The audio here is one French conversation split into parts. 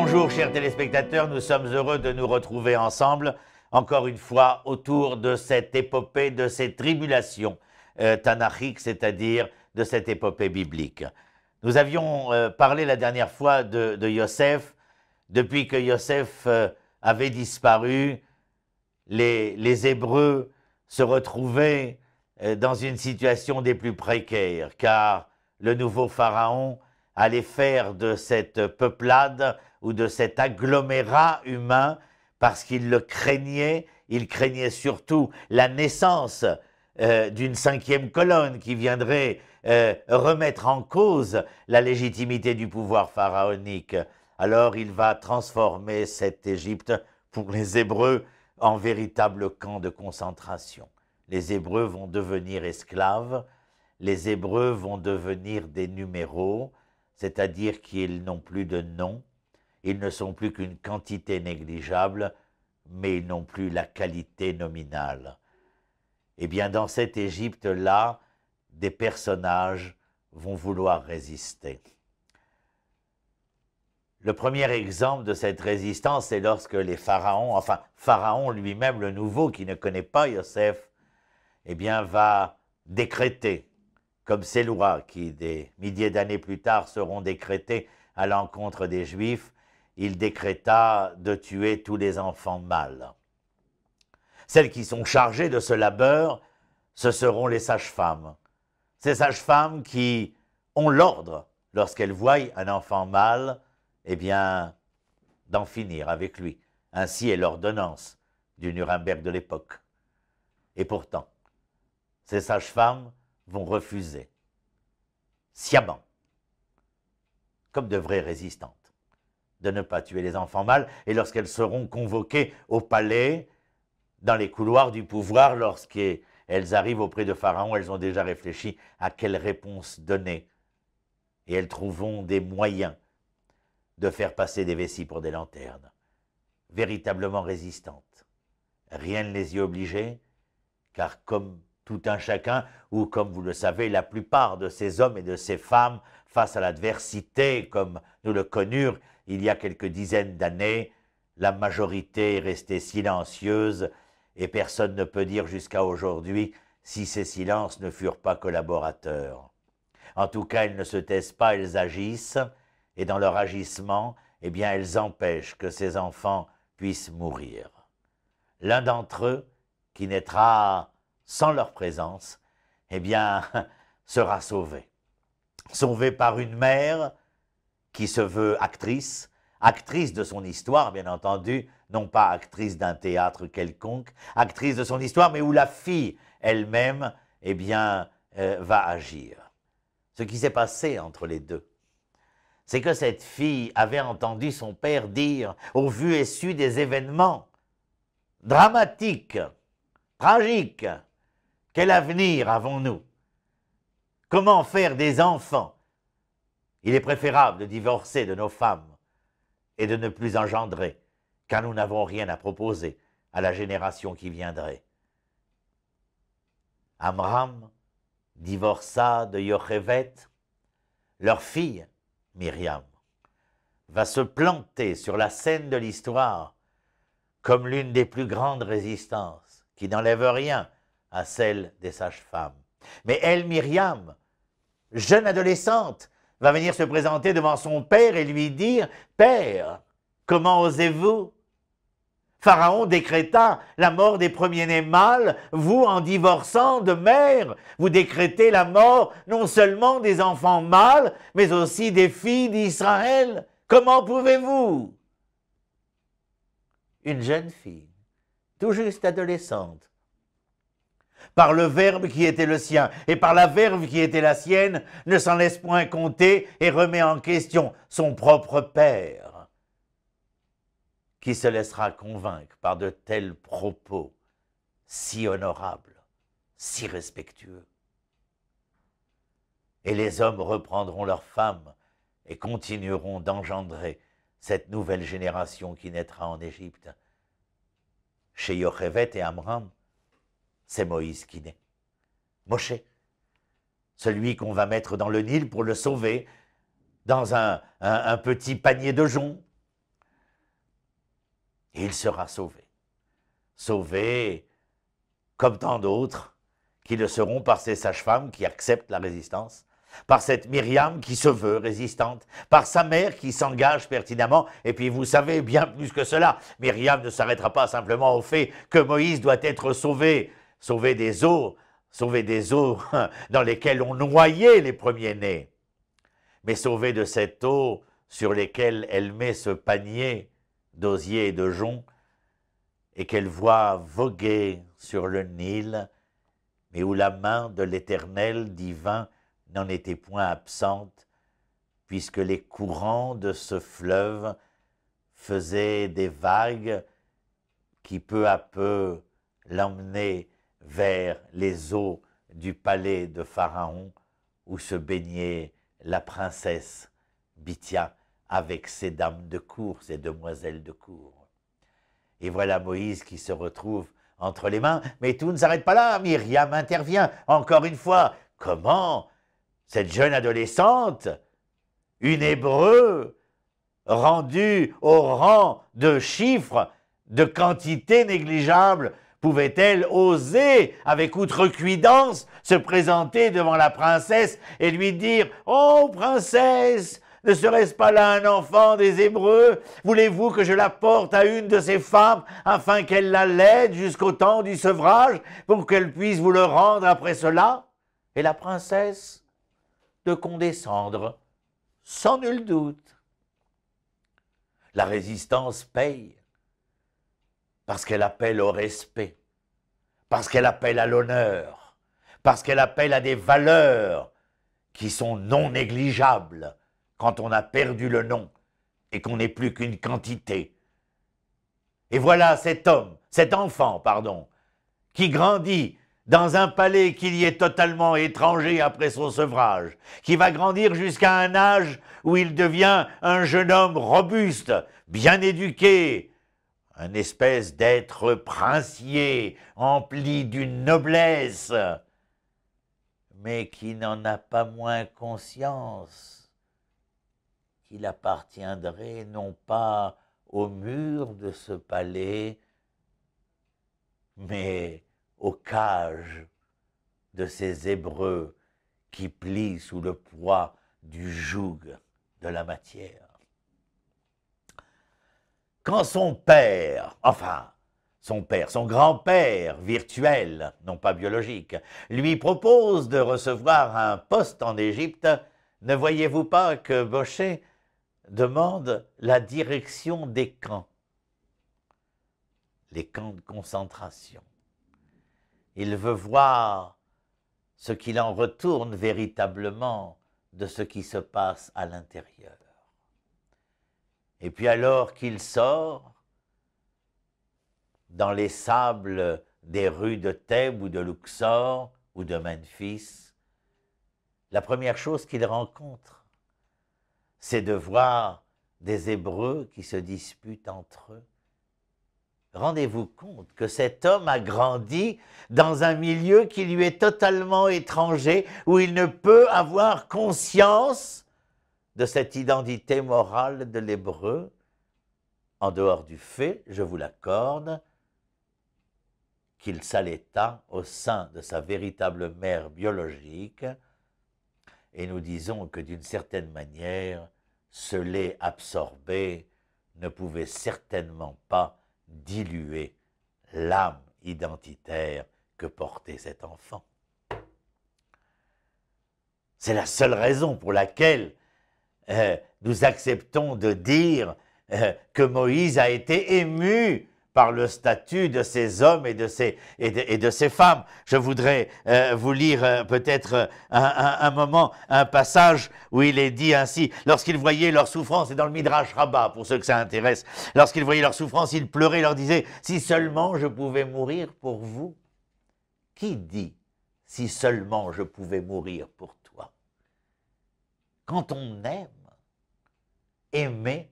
Bonjour chers téléspectateurs, nous sommes heureux de nous retrouver ensemble, encore une fois, autour de cette épopée, de cette tribulation tanachique, c'est-à-dire de cette épopée biblique. Nous avions parlé la dernière fois de Yosef. Depuis que Yosef avait disparu, les Hébreux se retrouvaient dans une situation des plus précaires, car le nouveau Pharaon allait faire de cette peuplade ou de cet agglomérat humain, parce qu'il le craignait, il craignait surtout la naissance d'une cinquième colonne qui viendrait remettre en cause la légitimité du pouvoir pharaonique. Alors il va transformer cette Égypte pour les Hébreux en véritable camp de concentration. Les Hébreux vont devenir esclaves, les Hébreux vont devenir des numéros, c'est-à-dire qu'ils n'ont plus de nom, ils ne sont plus qu'une quantité négligeable, mais ils n'ont plus la qualité nominale. Eh bien, dans cette Égypte-là, des personnages vont vouloir résister. Le premier exemple de cette résistance, c'est lorsque les pharaons, enfin Pharaon lui-même, le nouveau, qui ne connaît pas Yosef, eh bien, va décréter, comme ces lois qui, des milliers d'années plus tard, seront décrétées à l'encontre des Juifs, il décréta de tuer tous les enfants mâles. Celles qui sont chargées de ce labeur, ce seront les sages-femmes. Ces sages-femmes qui ont l'ordre, lorsqu'elles voient un enfant mâle, eh bien, d'en finir avec lui. Ainsi est l'ordonnance du Nuremberg de l'époque. Et pourtant, ces sages-femmes vont refuser, sciemment, comme de vraies résistantes, de ne pas tuer les enfants mâles, et lorsqu'elles seront convoquées au palais, dans les couloirs du pouvoir, lorsqu'elles arrivent auprès de Pharaon, elles ont déjà réfléchi à quelle réponse donner, et elles trouveront des moyens de faire passer des vessies pour des lanternes, véritablement résistantes. Rien ne les y obligeait, car comme tout un chacun, ou comme vous le savez, la plupart de ces hommes et de ces femmes, face à l'adversité, comme nous le connurent il y a quelques dizaines d'années, la majorité est restée silencieuse, et personne ne peut dire jusqu'à aujourd'hui si ces silences ne furent pas collaborateurs. En tout cas, elles ne se taisent pas, elles agissent, et dans leur agissement, eh bien, elles empêchent que ces enfants puissent mourir. L'un d'entre eux, qui naîtra sans leur présence, eh bien, sera sauvé. Sauvé par une mère qui se veut actrice, actrice de son histoire, bien entendu, non pas actrice d'un théâtre quelconque, actrice de son histoire, mais où la fille elle-même, eh bien, va agir. Ce qui s'est passé entre les deux, c'est que cette fille avait entendu son père dire, au vu et su des événements dramatiques, tragiques, quel avenir avons-nous? Comment faire des enfants? Il est préférable de divorcer de nos femmes et de ne plus engendrer, car nous n'avons rien à proposer à la génération qui viendrait. Amram divorça de Yochevet, leur fille, Myriam, va se planter sur la scène de l'histoire comme l'une des plus grandes résistances, qui n'enlève rien à celle des sages-femmes. Mais elle, Myriam, jeune adolescente, va venir se présenter devant son père et lui dire « Père, comment osez-vous ? Pharaon décréta la mort des premiers-nés mâles, vous, en divorçant de mère, vous décrétez la mort non seulement des enfants mâles, mais aussi des filles d'Israël. Comment pouvez-vous » Une jeune fille, tout juste adolescente, par le verbe qui était le sien et par la verve qui était la sienne, ne s'en laisse point compter et remet en question son propre père, qui se laissera convaincre par de tels propos si honorables, si respectueux. Et les hommes reprendront leurs femmes et continueront d'engendrer cette nouvelle génération qui naîtra en Égypte. Chez Yochevet et Amram, c'est Moïse qui naît. Moshe, celui qu'on va mettre dans le Nil pour le sauver, dans un petit panier de joncs, Et il sera sauvé. Sauvé comme tant d'autres qui le seront par ces sages-femmes qui acceptent la résistance, par cette Myriam qui se veut résistante, par sa mère qui s'engage pertinemment, et puis vous savez bien plus que cela, Myriam ne s'arrêtera pas simplement au fait que Moïse doit être sauvé, sauvé des eaux dans lesquelles on noyait les premiers-nés, mais sauvé de cette eau sur lesquelles elle met ce panier d'osier et de jonc, et qu'elle voit voguer sur le Nil, mais où la main de l'Éternel divin n'en était point absente, puisque les courants de ce fleuve faisaient des vagues qui peu à peu l'emmenaient vers les eaux du palais de Pharaon, où se baignait la princesse Bithia avec ses dames de cour, ses demoiselles de cour. Et voilà Moïse qui se retrouve entre les mains, mais tout ne s'arrête pas là, Myriam intervient, encore une fois. Comment cette jeune adolescente, une Hébreu, rendue au rang de chiffres, de quantité négligeable, pouvait-elle oser, avec outrecuidance, se présenter devant la princesse et lui dire « Oh, princesse, ne serait-ce pas là un enfant des Hébreux? Voulez-vous que je la porte à une de ces femmes afin qu'elle la laide jusqu'au temps du sevrage pour qu'elle puisse vous le rendre après cela ?» Et la princesse de condescendre, sans nul doute. La résistance paye, parce qu'elle appelle au respect, parce qu'elle appelle à l'honneur, parce qu'elle appelle à des valeurs qui sont non négligeables quand on a perdu le nom et qu'on n'est plus qu'une quantité. Et voilà cet homme, cet enfant, pardon, qui grandit dans un palais qui lui est totalement étranger après son sevrage, qui va grandir jusqu'à un âge où il devient un jeune homme robuste, bien éduqué, un espèce d'être princier, empli d'une noblesse, mais qui n'en a pas moins conscience qu'il appartiendrait non pas au mur de ce palais, mais aux cages de ces Hébreux qui plient sous le poids du joug de la matière. Quand son père, enfin son grand-père virtuel, non pas biologique, lui propose de recevoir un poste en Égypte, ne voyez-vous pas que Moshe demande la direction des camps, les camps de concentration. Il veut voir ce qu'il en retourne véritablement de ce qui se passe à l'intérieur. Et puis alors qu'il sort dans les sables des rues de Thèbes ou de Luxor ou de Memphis, la première chose qu'il rencontre, c'est de voir des Hébreux qui se disputent entre eux. Rendez-vous compte que cet homme a grandi dans un milieu qui lui est totalement étranger, où il ne peut avoir conscience de cette identité morale de l'Hébreu, en dehors du fait, je vous l'accorde, qu'il s'allaita au sein de sa véritable mère biologique, et nous disons que d'une certaine manière, ce lait absorbé ne pouvait certainement pas diluer l'âme identitaire que portait cet enfant. C'est la seule raison pour laquelle nous acceptons de dire que Moïse a été ému par le statut de ces hommes et de ces femmes. Je voudrais vous lire peut-être un moment, un passage où il est dit ainsi, lorsqu'ils voyaient leur souffrance, et dans le Midrash Rabbah, pour ceux que ça intéresse, lorsqu'ils voyaient leur souffrance, ils pleuraient, leur disaient, si seulement je pouvais mourir pour vous. Qui dit, si seulement je pouvais mourir pour toi? Quand on aime, aimer,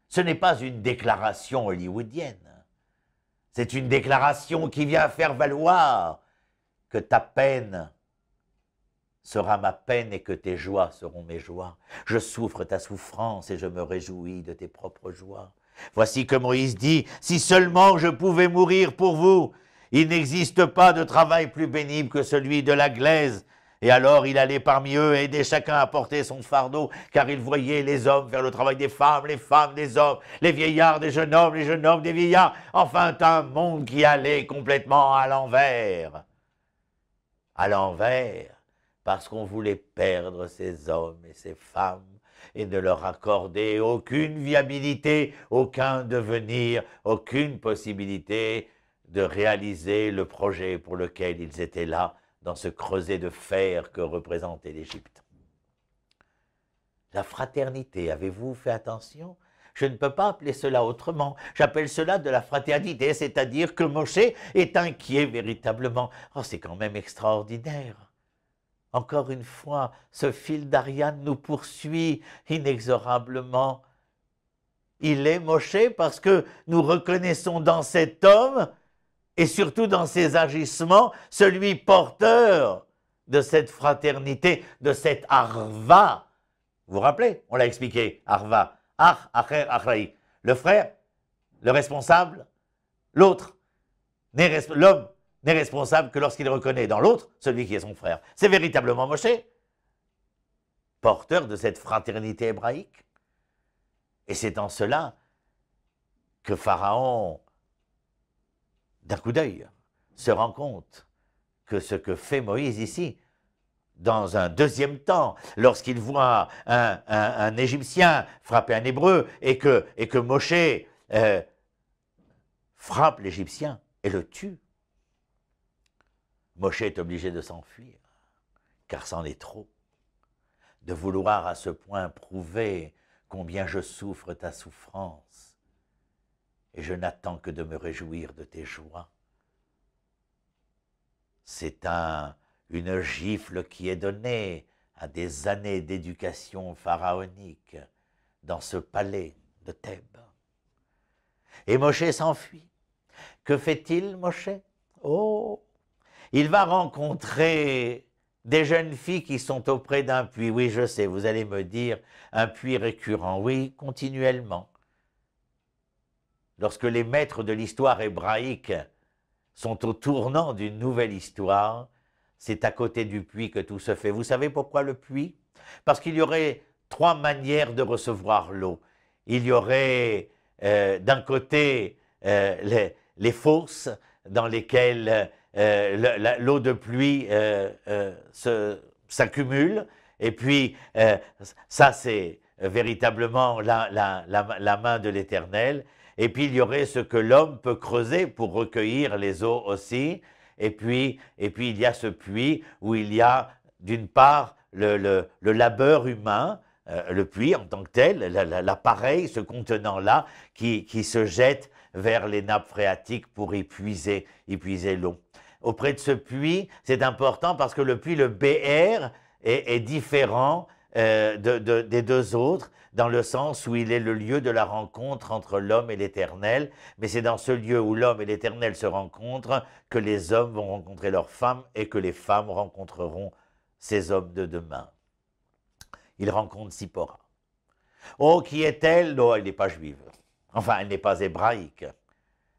ce n'est pas une déclaration hollywoodienne. C'est une déclaration qui vient faire valoir que ta peine sera ma peine et que tes joies seront mes joies. Je souffre ta souffrance et je me réjouis de tes propres joies. Voici que Moïse dit, « Si seulement je pouvais mourir pour vous, il n'existe pas de travail plus pénible que celui de la glaise. » Et alors il allait parmi eux et aider chacun à porter son fardeau, car il voyait les hommes faire le travail des femmes des hommes, les vieillards des jeunes hommes, les jeunes hommes des vieillards. Enfin, un monde qui allait complètement à l'envers. À l'envers, parce qu'on voulait perdre ces hommes et ces femmes et ne leur accorder aucune viabilité, aucun devenir, aucune possibilité de réaliser le projet pour lequel ils étaient là, dans ce creuset de fer que représentait l'Égypte. La fraternité, avez-vous fait attention? Je ne peux pas appeler cela autrement. J'appelle cela de la fraternité, c'est-à-dire que Moshe est inquiet véritablement. Oh, c'est quand même extraordinaire. Encore une fois, ce fil d'Ariane nous poursuit inexorablement. Il est Moshe parce que nous reconnaissons dans cet homme et surtout dans ses agissements, celui porteur de cette fraternité, de cette arva. Vous vous rappelez? On l'a expliqué, arva. Ach, acher, achraï. Le frère, le responsable, l'autre. L'homme n'est responsable que lorsqu'il reconnaît dans l'autre celui qui est son frère. C'est véritablement Moshe, porteur de cette fraternité hébraïque. Et c'est en cela que Pharaon, d'un coup d'œil, se rend compte que ce que fait Moïse ici, dans un deuxième temps, lorsqu'il voit un Égyptien frapper un Hébreu et que Moshe frappe l'Égyptien et le tue, Moshe est obligé de s'enfuir, car c'en est trop, de vouloir à ce point prouver combien je souffre ta souffrance, et je n'attends que de me réjouir de tes joies. C'est une gifle qui est donnée à des années d'éducation pharaonique dans ce palais de Thèbes. Et Moshe s'enfuit. Que fait-il, Moshe? Oh, il va rencontrer des jeunes filles qui sont auprès d'un puits. Oui, je sais, vous allez me dire, un puits récurrent. Oui, continuellement. Lorsque les maîtres de l'histoire hébraïque sont au tournant d'une nouvelle histoire, c'est à côté du puits que tout se fait. Vous savez pourquoi le puits? Parce qu'il y aurait trois manières de recevoir l'eau. Il y aurait d'un côté les fosses dans lesquelles l'eau de pluie s'accumule, et puis ça c'est véritablement la main de l'Éternel. Et puis il y aurait ce que l'homme peut creuser pour recueillir les eaux aussi. Et puis il y a ce puits où il y a d'une part le labeur humain, le puits en tant que tel, l'appareil, ce contenant-là, qui se jette vers les nappes phréatiques pour épuiser l'eau. Auprès de ce puits, c'est important parce que le puits, le BR, est différent des deux autres, dans le sens où il est le lieu de la rencontre entre l'homme et l'Éternel, mais c'est dans ce lieu où l'homme et l'Éternel se rencontrent que les hommes vont rencontrer leurs femmes et que les femmes rencontreront ces hommes de demain. Il rencontre Tzipora. Oh, qui est-elle? Non, elle n'est pas juive. Enfin, elle n'est pas hébraïque.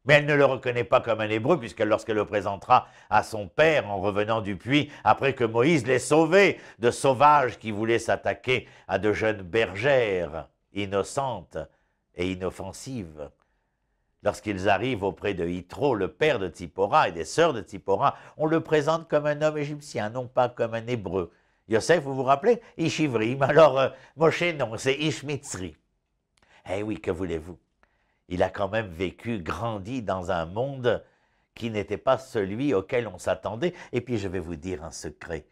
Mais elle ne le reconnaît pas comme un hébreu, puisque lorsqu'elle le présentera à son père en revenant du puits, après que Moïse l'ait sauvé de sauvages qui voulaient s'attaquer à de jeunes bergères innocentes et inoffensives. Lorsqu'ils arrivent auprès de Yitro, le père de Tzipora et des sœurs de Tzipora, on le présente comme un homme égyptien, non pas comme un hébreu. Yosef, vous vous rappelez? Ishivrim. Alors, Moshe, non, c'est Ishmitzri. Eh oui, que voulez-vous? Il a quand même vécu, grandi dans un monde qui n'était pas celui auquel on s'attendait. Et puis je vais vous dire un secret.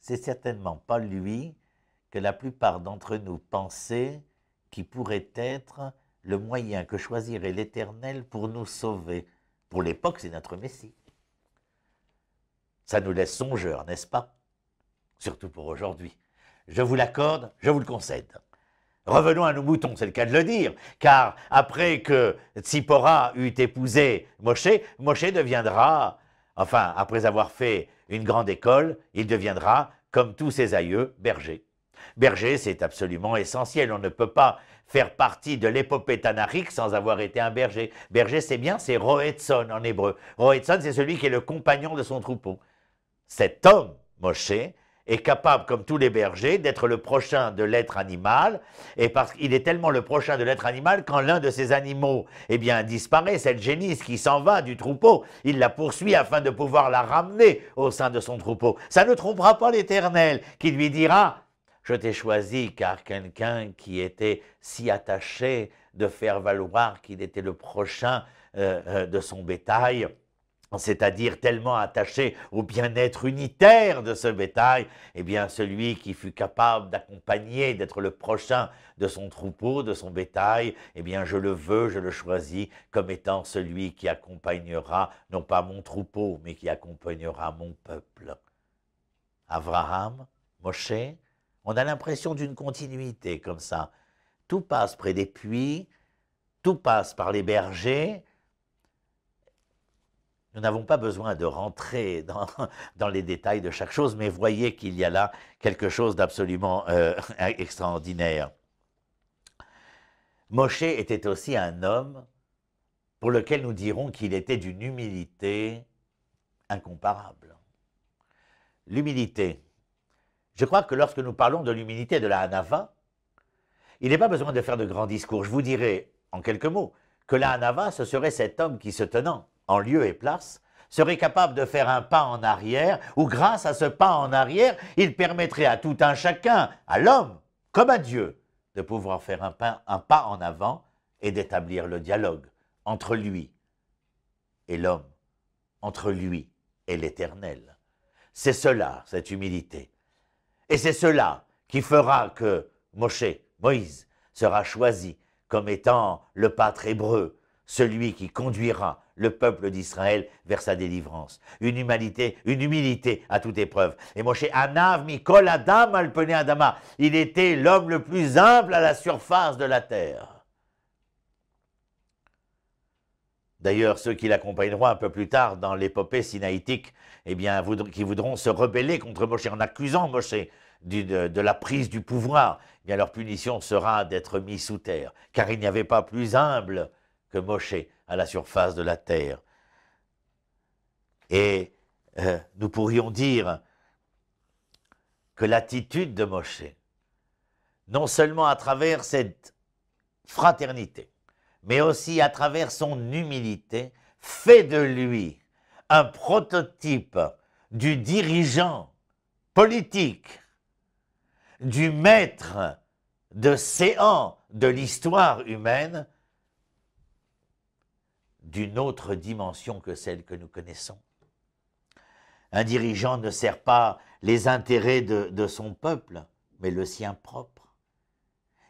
C'est certainement pas lui que la plupart d'entre nous pensaient qui pourrait être le moyen que choisirait l'Éternel pour nous sauver. Pour l'époque, c'est notre Messie. Ça nous laisse songeurs, n'est-ce pas? Surtout pour aujourd'hui. Je vous l'accorde, je vous le concède. Revenons à nos moutons, c'est le cas de le dire, car après que Tzipora eut épousé Moshe, Moshe deviendra, enfin, après avoir fait une grande école, il deviendra, comme tous ses aïeux, berger. Berger, c'est absolument essentiel. On ne peut pas faire partie de l'épopée tanakhique sans avoir été un berger. Berger, c'est bien, c'est Roetson en hébreu. Roetson, c'est celui qui est le compagnon de son troupeau. Cet homme, Moshe, est capable, comme tous les bergers, d'être le prochain de l'être animal, et parce qu'il est tellement le prochain de l'être animal, quand l'un de ces animaux, eh bien, disparaît, cette génisse qui s'en va du troupeau, il la poursuit afin de pouvoir la ramener au sein de son troupeau. Ça ne trompera pas l'Éternel, qui lui dira: je t'ai choisi car quelqu'un qui était si attaché de faire valoir qu'il était le prochain de son bétail, c'est-à-dire tellement attaché au bien-être unitaire de ce bétail, eh bien celui qui fut capable d'accompagner, d'être le prochain de son troupeau, de son bétail, eh bien je le veux, je le choisis comme étant celui qui accompagnera, non pas mon troupeau, mais qui accompagnera mon peuple. Abraham, Moshe, on a l'impression d'une continuité comme ça. Tout passe près des puits, tout passe par les bergers. Nous n'avons pas besoin de rentrer dans les détails de chaque chose, mais voyez qu'il y a là quelque chose d'absolument extraordinaire. Moshe était aussi un homme pour lequel nous dirons qu'il était d'une humilité incomparable. L'humilité. Je crois que lorsque nous parlons de l'humilité de la Hanava, il n'est pas besoin de faire de grands discours. Je vous dirai en quelques mots que la Hanava, ce serait cet homme qui, se tenant en lieu et place, serait capable de faire un pas en arrière, ou grâce à ce pas en arrière, il permettrait à tout un chacun, à l'homme comme à Dieu, de pouvoir faire un pas en avant et d'établir le dialogue entre lui et l'homme, entre lui et l'Éternel. C'est cela, cette humilité. Et c'est cela qui fera que Moïse, sera choisi comme étant le pâtre hébreu, celui qui conduira le peuple d'Israël vers sa délivrance. Une humilité à toute épreuve. Et Moshe, Anav Mikol Adam al Pene Adama, il était l'homme le plus humble à la surface de la terre. D'ailleurs, ceux qui l'accompagneront un peu plus tard dans l'épopée sinaïtique, eh bien, qui voudront se rebeller contre Moshe en accusant Moshe de la prise du pouvoir, eh bien, leur punition sera d'être mis sous terre, car il n'y avait pas plus humble que Moshe à la surface de la terre. Et nous pourrions dire que l'attitude de Moshe, non seulement à travers cette fraternité, mais aussi à travers son humilité, fait de lui un prototype du dirigeant politique, du maître de séant de l'histoire humaine, d'une autre dimension que celle que nous connaissons. Un dirigeant ne sert pas les intérêts de son peuple, mais le sien propre.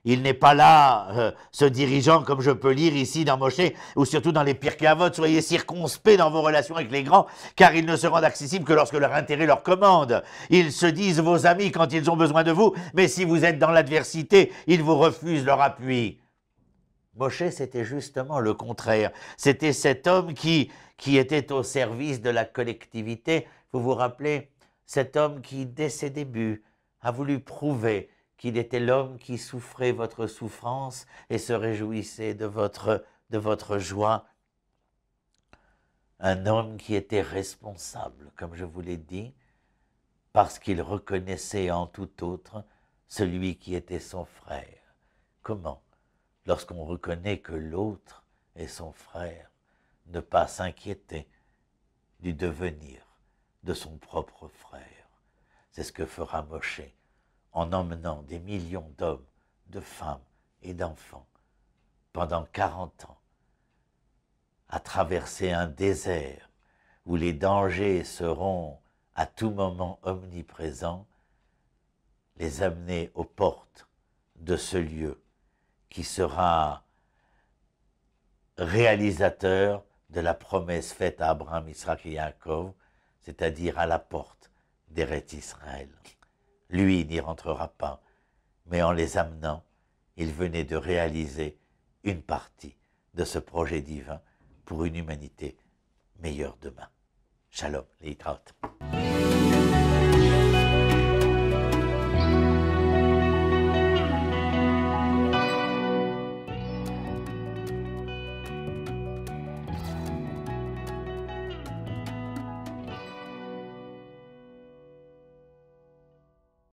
Il n'est pas là, ce dirigeant, comme je peux lire ici dans Moshe, ou surtout dans les Pirkei Avot, soyez circonspects dans vos relations avec les grands, car ils ne se rendent accessibles que lorsque leur intérêt leur commande. Ils se disent vos amis quand ils ont besoin de vous, mais si vous êtes dans l'adversité, ils vous refusent leur appui. Moshe, c'était justement le contraire. C'était cet homme qui était au service de la collectivité. Vous vous rappelez, cet homme qui, dès ses débuts, a voulu prouver qu'il était l'homme qui souffrait votre souffrance et se réjouissait de votre joie. Un homme qui était responsable, comme je vous l'ai dit, parce qu'il reconnaissait en tout autre celui qui était son frère. Comment? Lorsqu'on reconnaît que l'autre est son frère, ne pas s'inquiéter du devenir de son propre frère. C'est ce que fera Moshe en emmenant des millions d'hommes, de femmes et d'enfants pendant 40 ans à traverser un désert où les dangers seront à tout moment omniprésents, les amener aux portes de ce lieu qui sera réalisateur de la promesse faite à Abraham, Isaac et Yaakov, c'est-à-dire à la porte d'Eretz Israël. Lui n'y rentrera pas, mais en les amenant, il venait de réaliser une partie de ce projet divin pour une humanité meilleure demain. Shalom, Leitraot.